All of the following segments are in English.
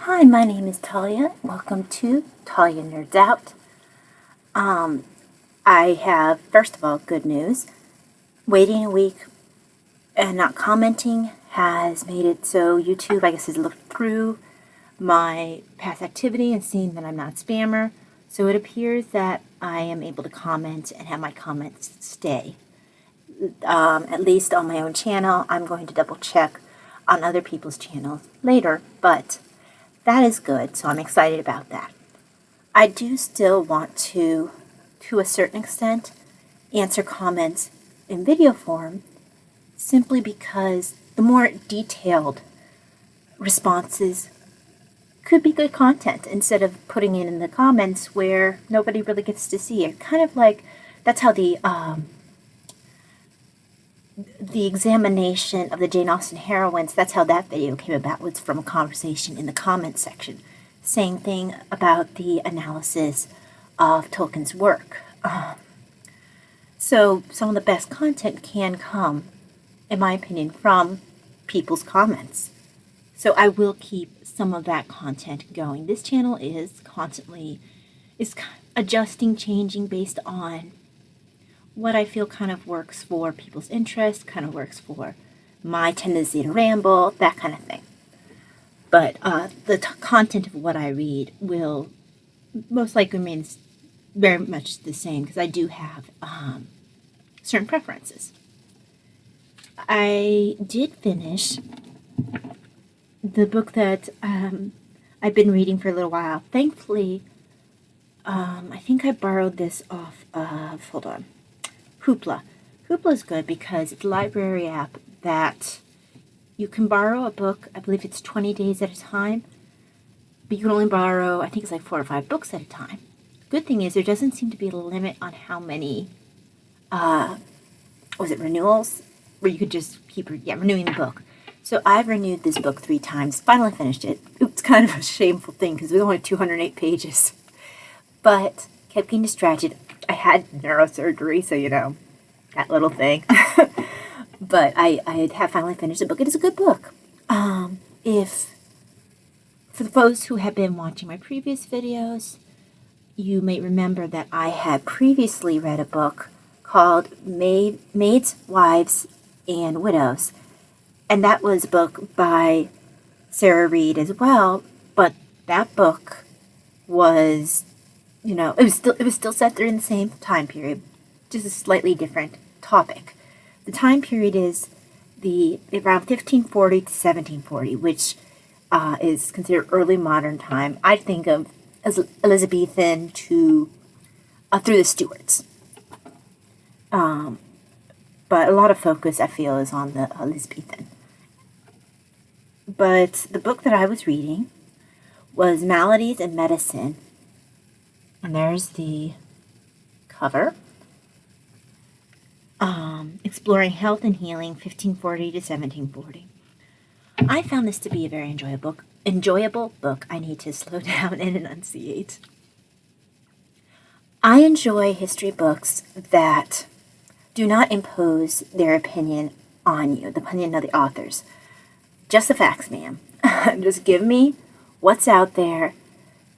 Hi, my name is Talia. Welcome to Talia Nerds Out. I have, first of all, good news. Waiting a week and not commenting has made it so YouTube, I guess, has looked through my past activity and seen that I'm not a spammer. So it appears that I am able to comment and have my comments stay. At least on my own channel. I'm going to double check on other people's channels later, but that is good, so I'm excited about that. I do still want to a certain extent, answer comments in video form, simply because the more detailed responses could be good content instead of putting it in the comments where nobody really gets to see it. Kind of like, that's how the examination of the Jane Austen heroines, that's how that video came about, was from a conversation in the comments section. Same thing about the analysis of Tolkien's work. So some of the best content can come, in my opinion, from people's comments. So I will keep some of that content going. This channel is constantly adjusting, changing based on what I feel kind of works for people's interest, kind of works for my tendency to ramble, that kind of thing. But the content of what I read will most likely remain very much the same, because I do have certain preferences. I did finish the book that I've been reading for a little while. Thankfully, I think I borrowed this off of, hold on, Hoopla. Hoopla is good because it's a library app that you can borrow a book. I believe it's 20 days at a time, but you can only borrow, I think it's like 4 or 5 books at a time. Good thing is there doesn't seem to be a limit on how many, renewals, where you could just keep renewing the book. So I've renewed this book 3 times, finally finished it. It's kind of a shameful thing because it was only 208 pages, but kept getting distracted. I had neurosurgery, so that little thing. But I have finally finished the book. It is a good book. For those who have been watching my previous videos, you may remember that I had previously read a book called Maids, Wives, and Widows. And that was a book by Sarah Reed as well, but that book was, it was still set during the same time period, just a slightly different topic. The time period is around 1540 to 1740, which is considered early modern time. I think of as Elizabethan to through the Stuarts. But a lot of focus, I feel, is on the Elizabethan. But the book that I was reading was Maladies and Medicine. And there's the cover. Exploring Health and Healing, 1540 to 1740. I found this to be a very enjoyable book. I need to slow down and enunciate. I enjoy history books that do not impose their opinion on you, the opinion of the authors. Just the facts, ma'am. Just give me what's out there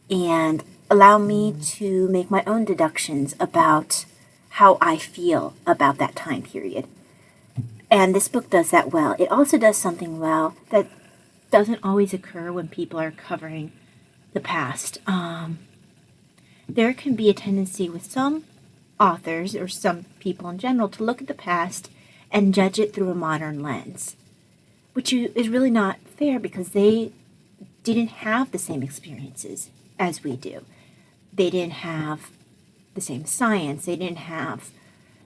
and allow me to make my own deductions about how I feel about that time period. And this book does that well. It also does something well that doesn't always occur when people are covering the past. There can be a tendency with some authors, or some people in general, to look at the past and judge it through a modern lens, which is really not fair, because they didn't have the same experiences as we do. They didn't have the same science. They didn't have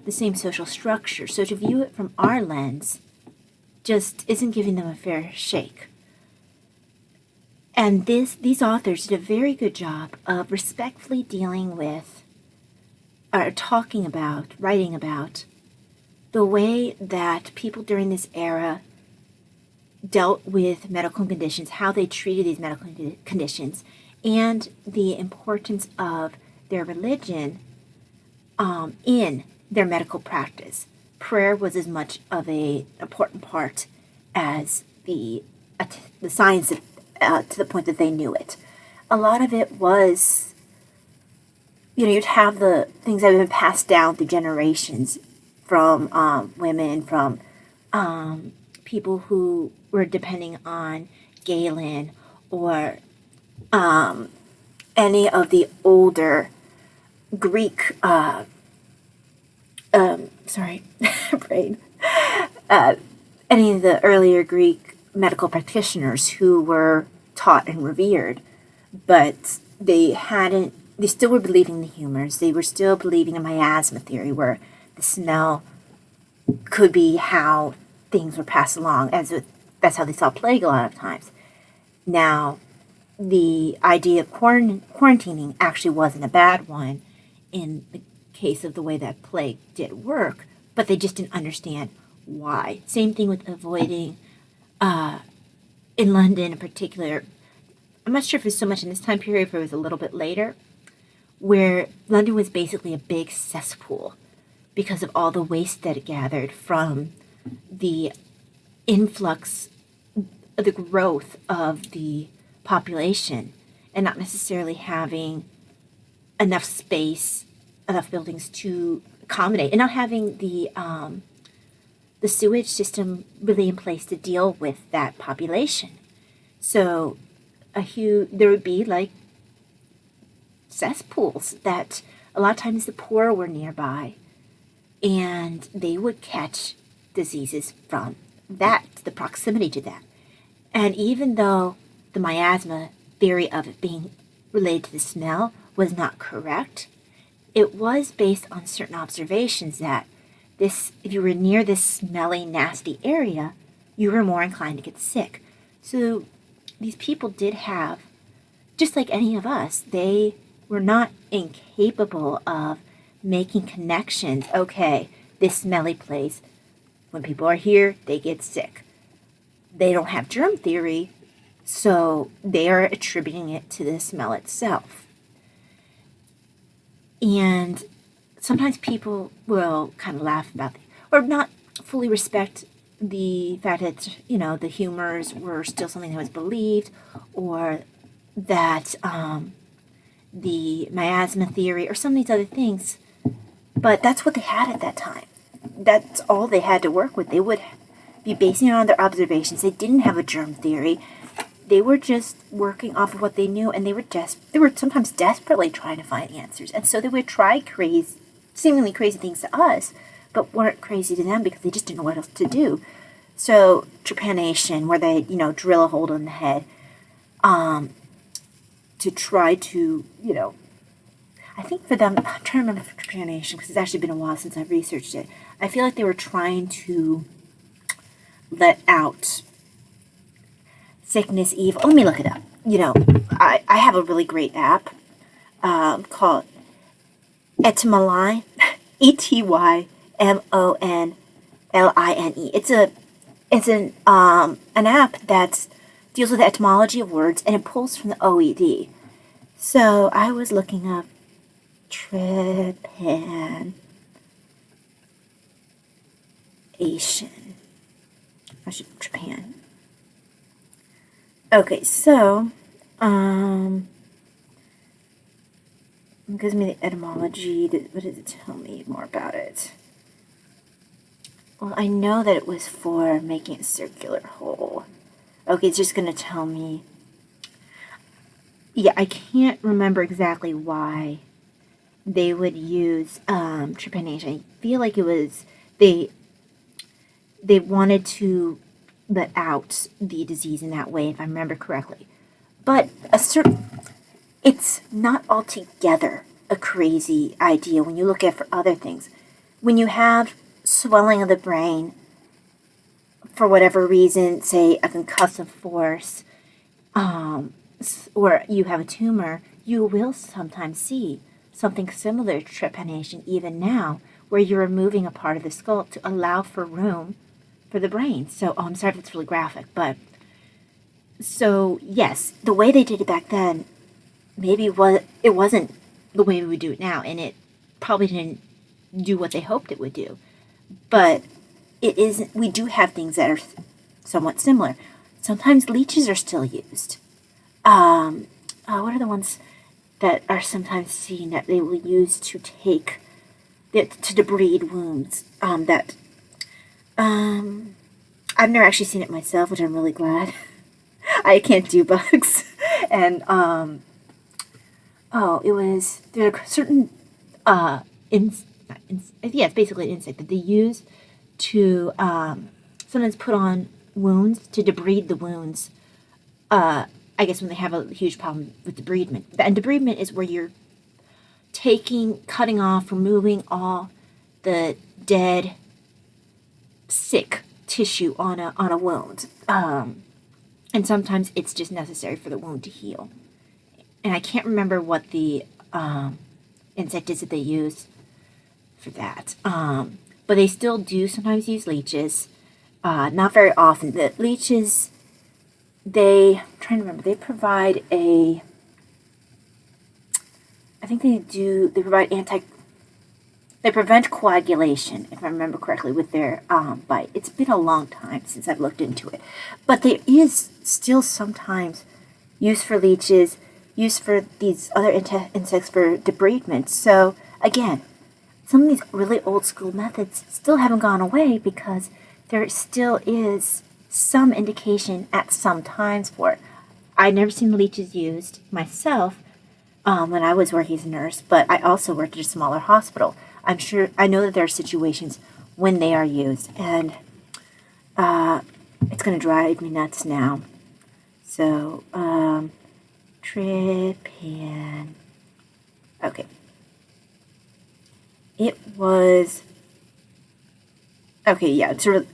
the same social structure. So to view it from our lens just isn't giving them a fair shake. And these authors did a very good job of respectfully dealing with, or writing about the way that people during this era dealt with medical conditions, how they treated these medical conditions, and the importance of their religion in their medical practice. Prayer was as much of an important part as the science to the point that they knew it. A lot of it was, you'd have the things that have been passed down through generations from women, from people who were depending on Galen or any of the older Greek, brain, any of the earlier Greek medical practitioners who were taught and revered, but they still were believing the humors. They were still believing in miasma theory, where the smell could be how things were passed along. That's how they saw plague a lot of times. Now, the idea of quarantining actually wasn't a bad one in the case of the way that plague did work, but they just didn't understand why. Same thing with avoiding, in London in particular. I'm not sure if it was so much in this time period, if it was a little bit later, where London was basically a big cesspool because of all the waste that it gathered from the influx, the growth of the population, and not necessarily having enough space, enough buildings to accommodate, and not having the sewage system really in place to deal with that population. So there would be like cesspools that a lot of times the poor were nearby, and they would catch diseases from that, the proximity to that. And even though the miasma theory of it being related to the smell was not correct, it was based on certain observations that if you were near this smelly, nasty area, you were more inclined to get sick. So these people did have, just like any of us, they were not incapable of making connections. Okay, this smelly place, when people are here, they get sick. They don't have germ theory, so they are attributing it to the smell itself. And sometimes people will kind of laugh about it, or not fully respect the fact that, the humors were still something that was believed, or that the miasma theory, or some of these other things. But that's what they had at that time. That's all they had to work with. They would be basing it on their observations. They didn't have a germ theory. They were just working off of what they knew, and they were sometimes desperately trying to find answers. And so they would try seemingly crazy things to us, but weren't crazy to them because they just didn't know what else to do. So trepanation, where they, drill a hole in the head, to try to, I think for them, I'm trying to remember for trepanation because it's actually been a while since I've researched it. I feel like they were trying to let out sickness, evil. Let me look it up. I have a really great app called Etymonline, Etymonline. It's an app that deals with the etymology of words, and it pulls from the OED. So I was looking up trepanation. Trepan. Okay, so it gives me the etymology. What does it tell me more about it? Well, I know that it was for making a circular hole. Okay, it's just going to tell me. Yeah, I can't remember exactly why they would use trepanation. I feel like it was they wanted to let out the disease in that way, if I remember correctly. But it's not altogether a crazy idea when you look at it for other things. When you have swelling of the brain, for whatever reason, say a concussive force, or you have a tumor, you will sometimes see something similar to trepanation even now, where you're removing a part of the skull to allow for room for the brain. So, I'm sorry if it's really graphic, but so yes, the way they did it back then, maybe it wasn't the way we would do it now, and it probably didn't do what they hoped it would do. But it isn't. We do have things that are somewhat similar. Sometimes leeches are still used. what are the ones that are sometimes seen that they will use to take to debride wounds? I've never actually seen it myself, which I'm really glad. I can't do bugs, and there are certain it's basically an insect that they use to sometimes put on wounds to debride the wounds. I guess when they have a huge problem with debridement. And debridement is where you're cutting off, removing all the dead, sick tissue on a wound. And sometimes it's just necessary for the wound to heal. And I can't remember what the insect is that they use for that. But they still do sometimes use leeches. Not very often. The leeches, I'm trying to remember, they provide they prevent coagulation, if I remember correctly, with their bite. It's been a long time since I've looked into it. But there is still sometimes use for leeches, use for these other insects for debridement. So, again, some of these really old school methods still haven't gone away because there still is some indication at some times for it. I've never seen leeches used myself when I was working as a nurse, but I also worked at a smaller hospital. I know that there are situations when they are used, and it's going to drive me nuts now. So, trypan. Okay. It was... Okay, yeah, sort of...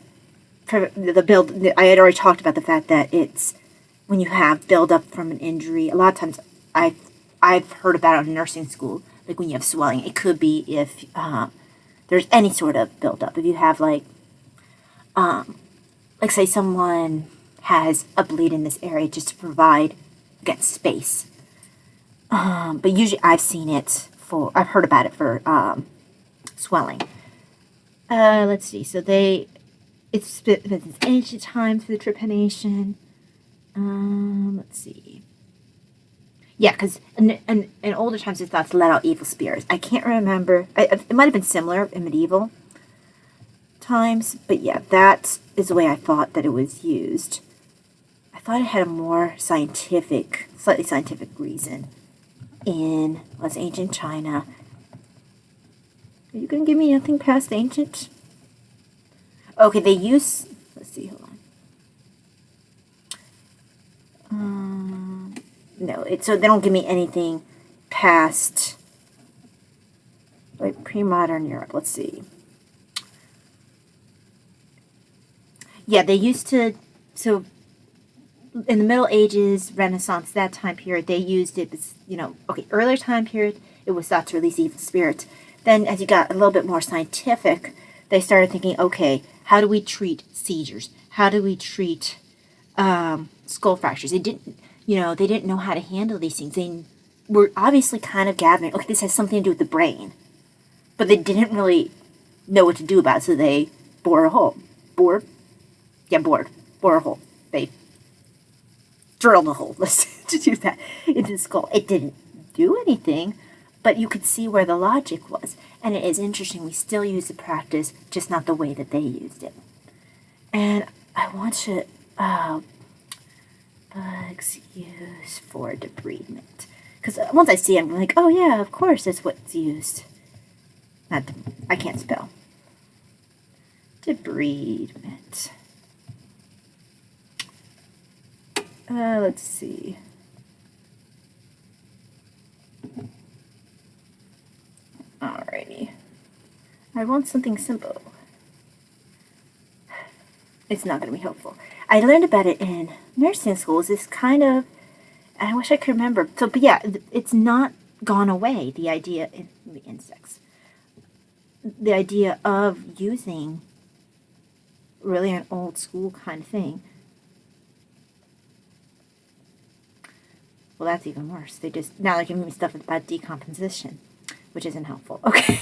For the build, I had already talked about the fact that it's when you have buildup from an injury. A lot of times, I've heard about it in nursing school, like when you have swelling. It could be if there's any sort of buildup. If you have like say someone has a bleed in this area just to provide, again, space. But usually I've heard about it for swelling. Let's see. So it's ancient times for the trepanation. Let's see. Yeah, because in older times it's thought to let out evil spirits. I can't remember. It might have been similar in medieval times, but yeah, that is the way I thought that it was used. I thought it had a more slightly scientific reason in ancient China. Are you going to give me nothing past ancient? Okay, let's see, hold on. No, so they don't give me anything past, like, pre-modern Europe. Let's see. Yeah, they used to, so in the Middle Ages, Renaissance, that time period, they used it, earlier time period, it was thought to release evil spirits. Then, as you got a little bit more scientific, they started thinking, okay, how do we treat seizures? How do we treat skull fractures? They didn't know how to handle these things. They were obviously kind of gathering, okay, this has something to do with the brain. But they didn't really know what to do about it, so they bore a hole. Bore a hole. They drilled a hole, let's just use that, into the skull. It didn't do anything, but you could see where the logic was. And it is interesting, we still use the practice, just not the way that they used it. And I want to, bugs used for debridement. Because once I see it, I'm like, oh yeah, of course that's what's used. I can't spell. Debridement. Let's see. Alrighty. I want something simple. It's not going to be helpful. I learned about it in nursing schools. It's kind of, I wish I could remember. So, but yeah, it's not gone away, the idea in the insects. The idea of using really an old school kind of thing. Well, that's even worse. Now they're giving me stuff about decomposition, which isn't helpful. Okay.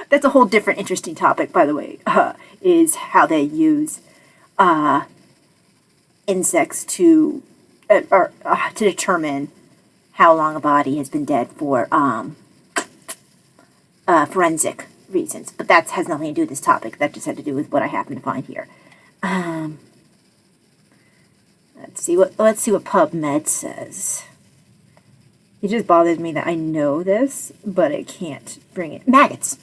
That's a whole different interesting topic, by the way, is how they use insects to to determine how long a body has been dead for forensic reasons. But that has nothing to do with this topic. That just had to do with what I happen to find here. Let's see what PubMed says. It just bothers me that I know this, but I can't bring it. Maggots.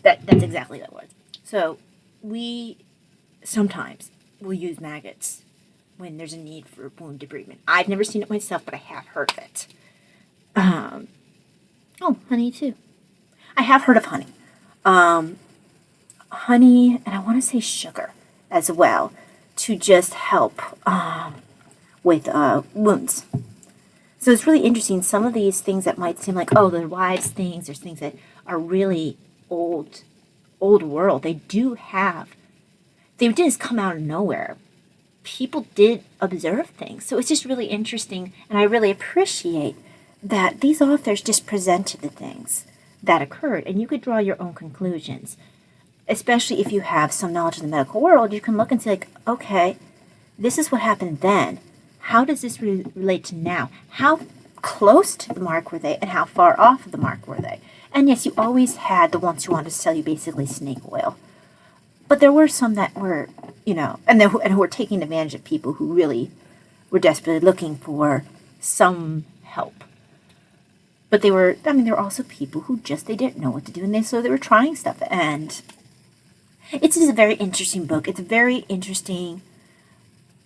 That's exactly what it was. So we sometimes will use maggots when there's a need for wound debridement. I've never seen it myself, but I have heard of it. Honey too. I have heard of honey. Honey, and I want to say sugar as well, to just help with wounds. So it's really interesting. Some of these things that might seem like, oh, they're wise things, there's things that are really old world. They didn't just come out of nowhere. People did observe things. So it's just really interesting, and I really appreciate that these authors just presented the things that occurred, and you could draw your own conclusions. Especially if you have some knowledge of the medical world, you can look and say, like, okay, this is what happened then. How does this relate to now? How close to the mark were they, and how far off of the mark were they? And yes, you always had the ones who wanted to sell you basically snake oil. But there were some that were, and who were taking advantage of people who really were desperately looking for some help. But there were also people who they didn't know what to do, and so they were trying stuff. And it's just a very interesting book. It's a very interesting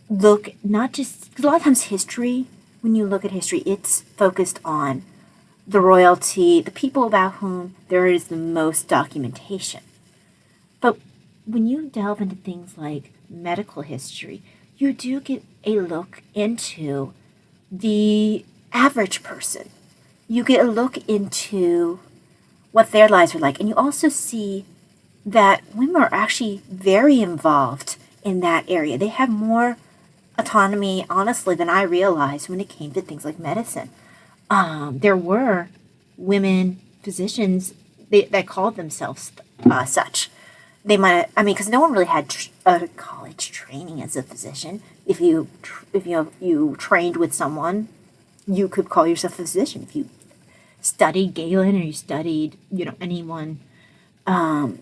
look, not just, because a lot of times history, when you look at history, it's focused on the royalty, the people about whom there is the most documentation. But when you delve into things like medical history, you do get a look into the average person. You get a look into what their lives were like. And you also see that women are actually very involved in that area. They have more autonomy, honestly, than I realized when it came to things like medicine. There were women physicians that called themselves such. They might, because no one really had a college training as a physician. If you trained with someone, you could call yourself a physician. If you studied Galen, or you studied, anyone of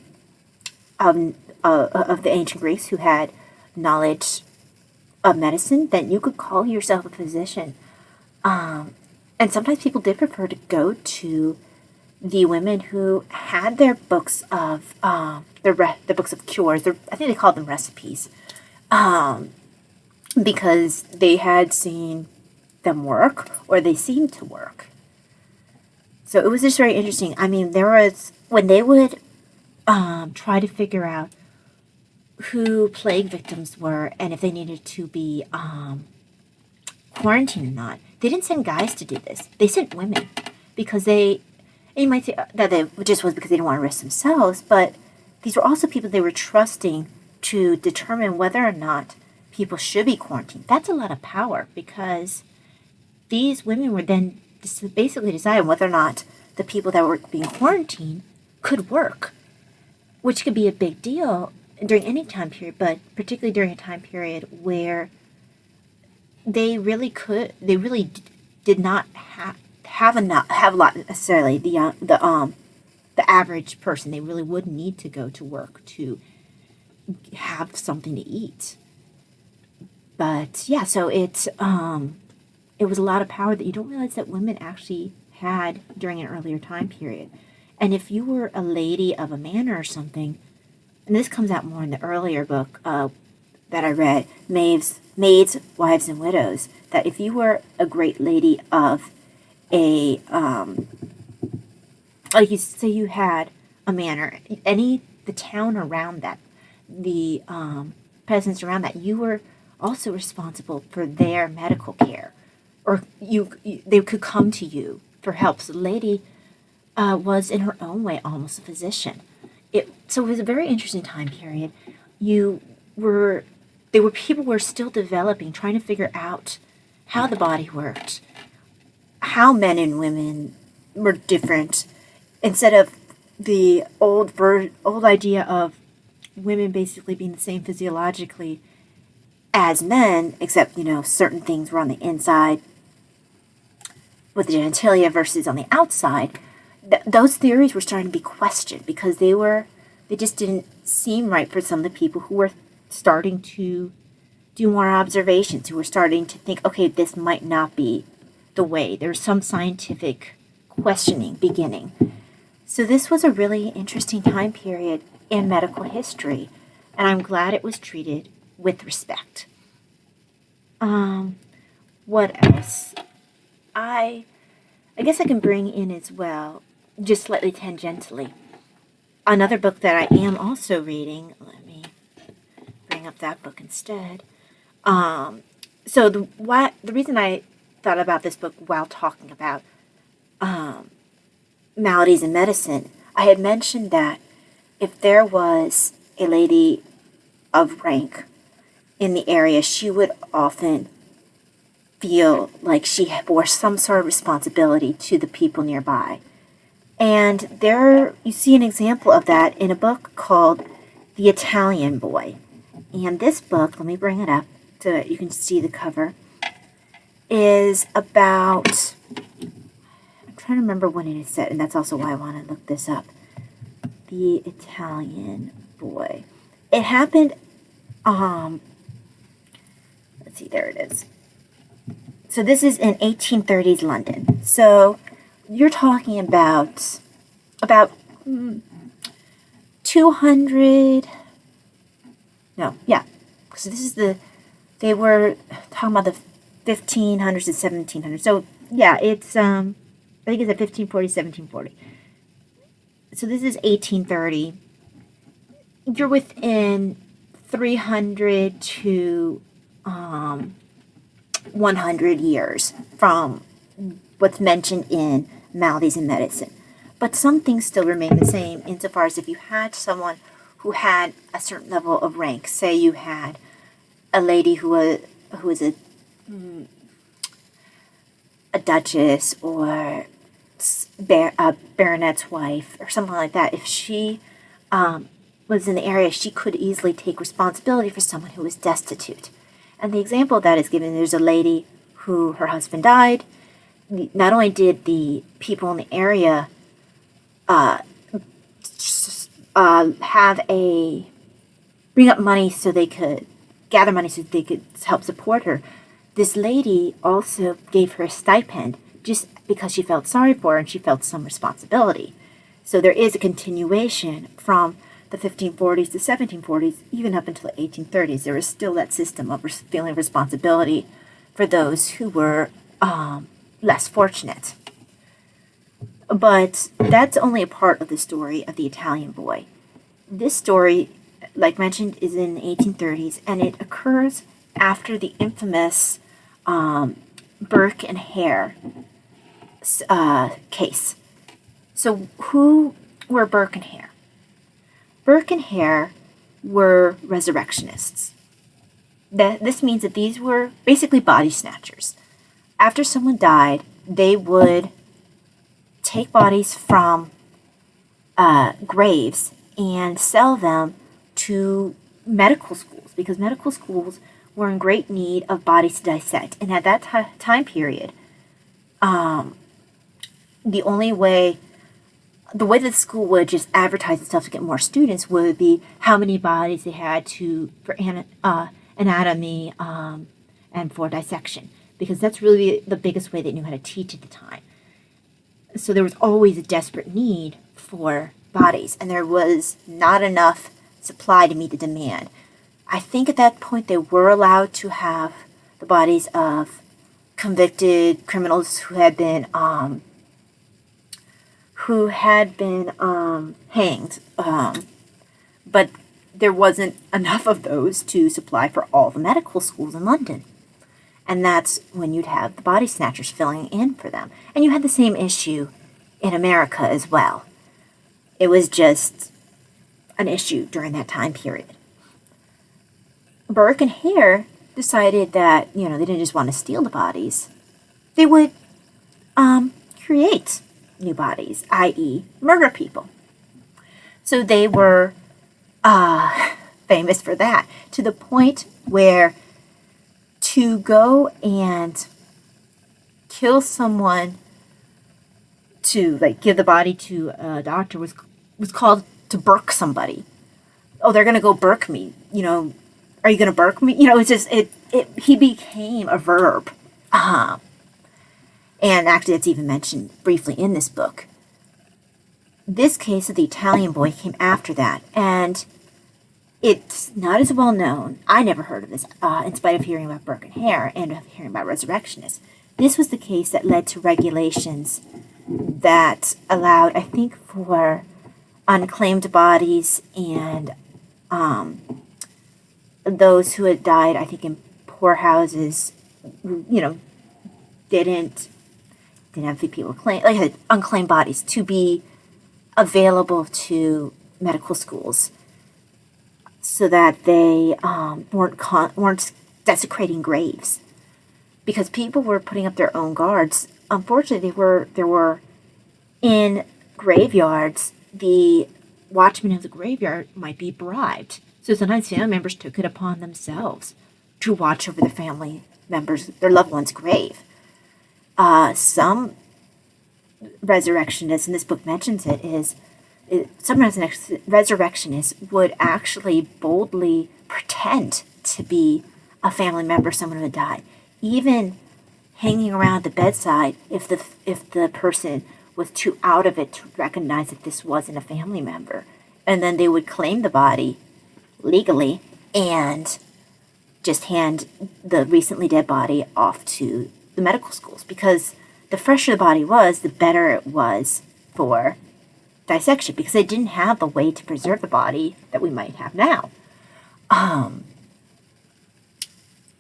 the ancient Greeks who had knowledge of medicine, then you could call yourself a physician. And sometimes people did prefer to go to the women who had their books of the books of cures. I think they called them recipes, because they had seen them work, or they seemed to work. So it was just very interesting. There was, when they would try to figure out who plague victims were and if they needed to be quarantined or not, they didn't send guys to do this. They sent women, because you might say that it just was because they didn't want to risk themselves, but these were also people they were trusting to determine whether or not people should be quarantined. That's a lot of power, because these women were then basically deciding whether or not the people that were being quarantined could work, which could be a big deal during any time period, but particularly during a time period where they really did not have a lot necessarily. The average person, they really would need to go to work to have something to eat. But yeah, so it was a lot of power that you don't realize that women actually had during an earlier time period. And if you were a lady of a manor or something, and this comes out more in the earlier book that I read, Maids, Wives, and Widows, that if you were a great lady of a, like you say you had a manor, the town around that, the peasants around that, you were also responsible for their medical care, or they could come to you for help. So the lady was in her own way almost a physician. So it was a very interesting time period. People were still developing, trying to figure out how the body worked, how men and women were different, instead of the old idea of women basically being the same physiologically as men, except, certain things were on the inside with the genitalia versus on the outside. Those theories were starting to be questioned because they just didn't seem right for some of the people who were starting to do more observations, who were starting to think, okay, this might not be the way. There's some scientific questioning beginning. So this was a really interesting time period in medical history, and I'm glad it was treated with respect. What else? I guess I can bring in as well, just slightly tangentially, another book that I am also reading. Let me bring up that book instead. So the reason I thought about this book while talking about maladies in medicine, I had mentioned that if there was a lady of rank in the area, she would often feel like she bore some sort of responsibility to the people nearby. And there you see an example of that in a book called The Italian Boy. And this book, let me bring it up so that you can see the cover, is about, I'm trying to remember when it is set, and that's also why I want to look this up. The Italian Boy. It happened, let's see, there it is. So this is in 1830s London. So you're talking about 200, no, yeah. So this is they were talking about the 1500s and 1700s. So yeah, it's, I think it's at 1540, 1740. So this is 1830. You're within 300 to 100 years from what's mentioned in Maladies in Medicine. But some things still remain the same insofar as if you had someone who had a certain level of rank, say you had a lady who was a duchess or a baronet's wife or something like that, if she was in the area, she could easily take responsibility for someone who was destitute. And the example of that is given, there's a lady who her husband died. Not only did the people in the area bring up money so they could gather money so they could help support her, this lady also gave her a stipend just because she felt sorry for her and she felt some responsibility. So there is a continuation from the 1540s to 1740s, even up until the 1830s. There was still that system of feeling responsibility for those who were less fortunate. But that's only a part of the story of the Italian Boy. This story, like mentioned, is in the 1830s, and it occurs after the infamous Burke and Hare case. So who were Burke and Hare? Burke and Hare were resurrectionists. This means that these were basically body snatchers. After someone died, they would take bodies from graves and sell them to medical schools, because medical schools were in great need of bodies to dissect. And at that time period, the way that the school would just advertise itself to get more students would be how many bodies they had for anatomy and for dissection, because that's really the biggest way they knew how to teach at the time. So there was always a desperate need for bodies, and there was not enough supply to meet the demand. I think at that point they were allowed to have the bodies of convicted criminals who had been hanged, but there wasn't enough of those to supply for all the medical schools in London. And that's when you'd have the body snatchers filling in for them. And you had the same issue in America as well. It was just an issue during that time period. Burke and Hare decided that, they didn't just want to steal the bodies. They would create new bodies, i.e. murder people. So they were famous for that, to the point where to go and kill someone to like give the body to a doctor was called to burk somebody. Oh, they're gonna go burk me. You know, are you gonna burk me? You know, it's just he became a verb. And actually, it's even mentioned briefly in this book. This case of the Italian boy came after that, and it's not as well known. I never heard of this, in spite of hearing about Burke and Hare and of hearing about resurrectionists. This was the case that led to regulations that allowed, I think, for unclaimed bodies and those who had died, I think, in poorhouses, you know, didn't have the people claim, like had unclaimed bodies to be available to medical schools, so that they weren't desecrating graves, because people were putting up their own guards. Unfortunately, there were in graveyards, the watchman of the graveyard might be bribed. So sometimes family members took it upon themselves to watch over the family members, their loved one's grave. Some resurrectionists, and this book mentions some resurrectionists would actually boldly pretend to be a family member, someone who had died, even hanging around the bedside if the person was too out of it to recognize that this wasn't a family member. And then they would claim the body legally and just hand the recently dead body off to the medical schools, because the fresher the body was, the better it was for dissection, because they didn't have a way to preserve the body that we might have now.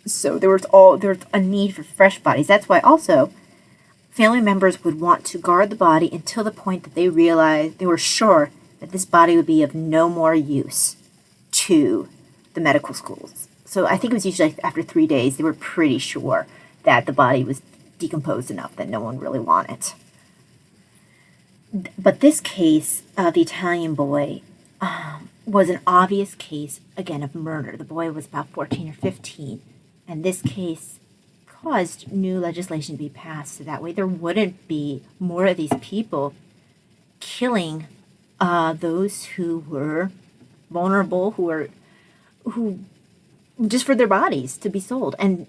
So there was a need for fresh bodies. That's why also family members would want to guard the body until the point that they realized, they were sure that this body would be of no more use to the medical schools. So I think it was usually after 3 days, they were pretty sure that the body was decomposed enough that no one really wanted it. But this case of the Italian boy was an obvious case, again, of murder. The boy was about 14 or 15, and this case caused new legislation to be passed, so that way there wouldn't be more of these people killing those who were vulnerable, who just for their bodies to be sold. And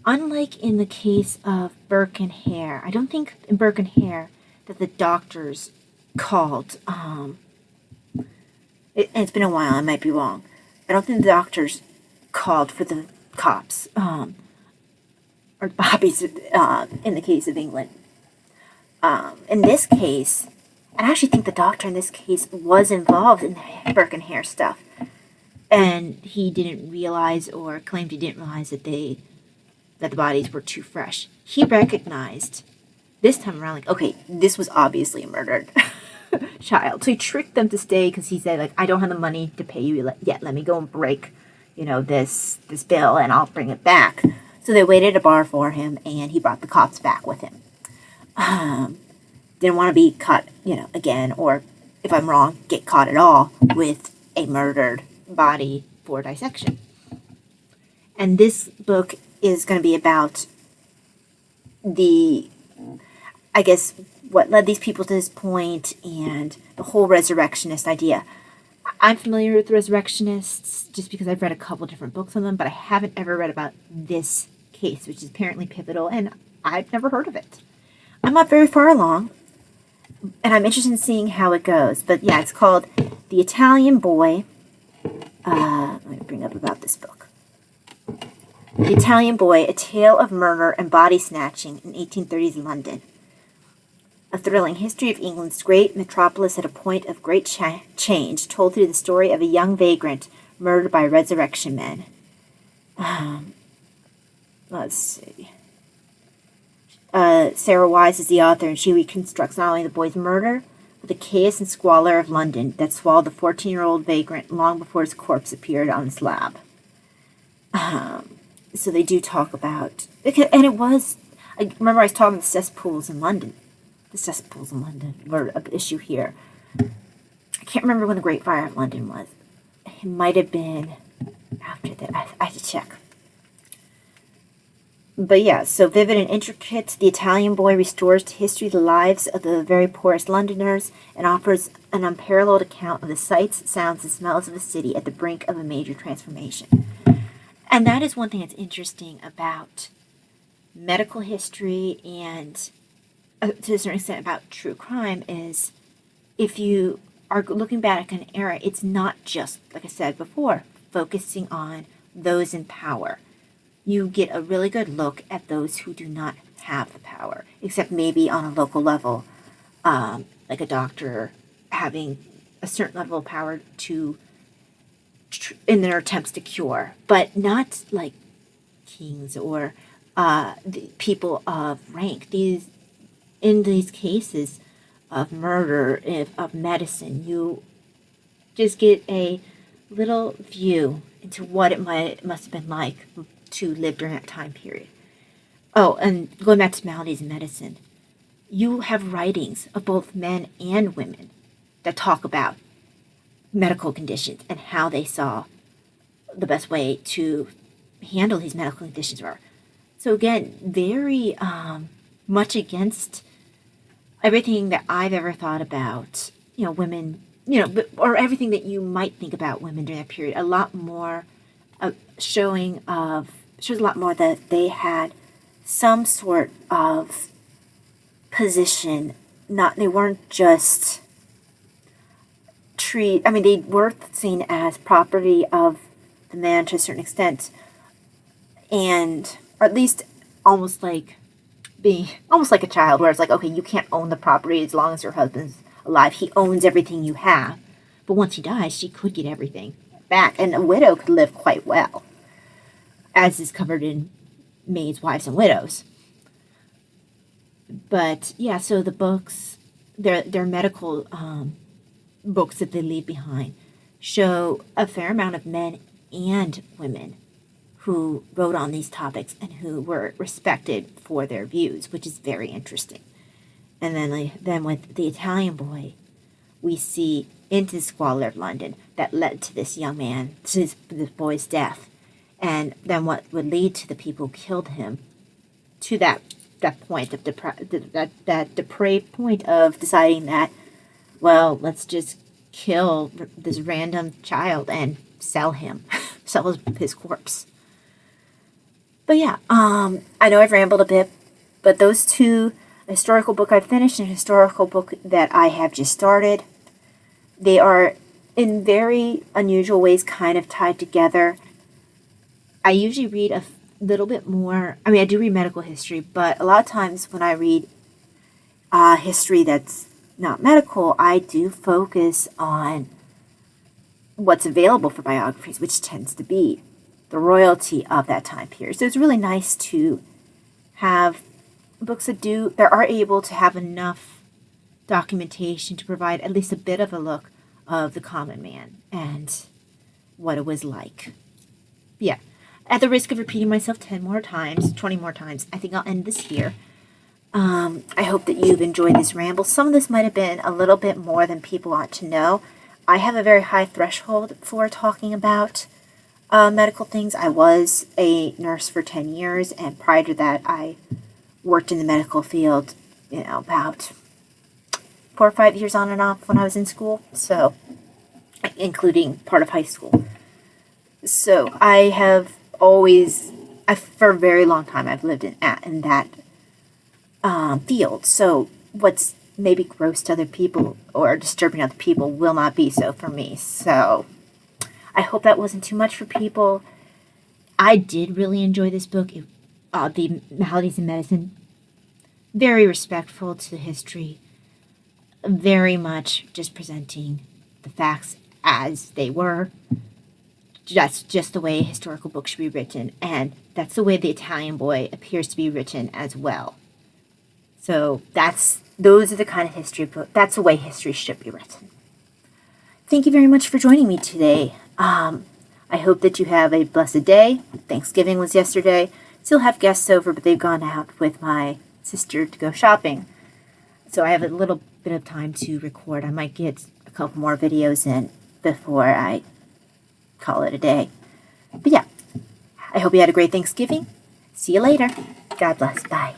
unlike in the case of Burke and Hare, I don't think in Burke and Hare that the doctors called, it's been a while, I might be wrong. I don't think the doctors called for the cops, or bobbies, in the case of England. In this case, I actually think the doctor in this case was involved in the Burke and Hare stuff. And he didn't realize, or claimed he didn't realize, that the bodies were too fresh. He recognized this time around, like, okay, this was obviously a murdered child. So he tricked them to stay, because he said, like, I don't have the money to pay you yet. Let me go and break, this bill, and I'll bring it back. So they waited at a bar for him, and he brought the cops back with him. Didn't want to be caught, again, or if I'm wrong, get caught at all with a murdered body for dissection. And this book is going to be about what led these people to this point, and the whole resurrectionist idea. I'm familiar with resurrectionists just because I've read a couple different books on them, but I haven't ever read about this case, which is apparently pivotal, and I've never heard of it. I'm not very far along, and I'm interested in seeing how it goes. But yeah, it's called The Italian Boy. Let me bring up about this book. The Italian Boy, A Tale of Murder and Body Snatching in 1830s London. A thrilling history of England's great metropolis at a point of great change, told through the story of a young vagrant murdered by resurrection men. Let's see. Sarah Wise is the author, and she reconstructs not only the boy's murder, but the chaos and squalor of London that swallowed the 14-year-old vagrant long before his corpse appeared on the slab. So they do talk about, and it was, I remember I was talking about the cesspools in London. The cesspools in London were an issue here. I can't remember when the Great Fire of London was. It might have been after that. I have to check. But yeah, so vivid and intricate, the Italian boy restores to history the lives of the very poorest Londoners and offers an unparalleled account of the sights, sounds, and smells of a city at the brink of a major transformation. And that is one thing that's interesting about medical history and to a certain extent about true crime is if you are looking back at an era, it's not just, like I said before, focusing on those in power. You get a really good look at those who do not have the power, except maybe on a local level, like a doctor having a certain level of power to in their attempts to cure, but not like kings or the people of rank. In these cases of murder, of medicine, you just get a little view into what it must have been like to live during that time period. Oh, and going back to maladies in medicine, you have writings of both men and women that talk about medical conditions and how they saw the best way to handle these medical conditions were. So again, very much against everything that I've ever thought about, women, or everything that you might think about women during that period. A lot more shows a lot more that they had some sort of position. They weren't just they were seen as property of the man to a certain extent, or at least almost like being almost like a child, where it's like, okay, you can't own the property as long as your husband's alive. He owns everything you have, but once he dies, she could get everything back, and a widow could live quite well, as is covered in Maids, Wives, and Widows. But yeah, so the books, their medical books that they leave behind show a fair amount of men and women who wrote on these topics and who were respected for their views, which is very interesting. And then with the Italian boy, we see into the squalor of London that led to this young man, to this boy's death, and then what would lead to the people who killed him, to that point of that depraved point of deciding that, well, let's just kill this random child and sell his corpse. But yeah, I know I've rambled a bit, but those two, a historical book I've finished and a historical book that I have just started, they are in very unusual ways kind of tied together. I usually read a little bit more. I do read medical history, but a lot of times when I read history that's not medical, I do focus on what's available for biographies, which tends to be the royalty of that time period. So it's really nice to have books that are able to have enough documentation to provide at least a bit of a look of the common man and what it was like. Yeah. At the risk of repeating myself 10 more times, 20 more times, I think I'll end this here. I hope that you've enjoyed this ramble. Some of this might have been a little bit more than people ought to know. I have a very high threshold for talking about medical things. I was a nurse for 10 years, and prior to that, I worked in the medical field, about 4 or 5 years on and off when I was in school, so including part of high school. So I have always, for a very long time, I've lived in that field. So what's maybe gross to other people or disturbing other people will not be so for me. So I hope that wasn't too much for people. I did really enjoy this book, The Maladies in Medicine. Very respectful to the history. Very much just presenting the facts as they were. That's just the way a historical book should be written, and that's the way The Italian Boy appears to be written as well. So those are the kind of history book. That's the way history should be written. Thank you very much for joining me today. I hope that you have a blessed day. Thanksgiving was yesterday. Still have guests over, but they've gone out with my sister to go shopping. So I have a little bit of time to record. I might get a couple more videos in before I call it a day. But yeah, I hope you had a great Thanksgiving. See you later. God bless. Bye.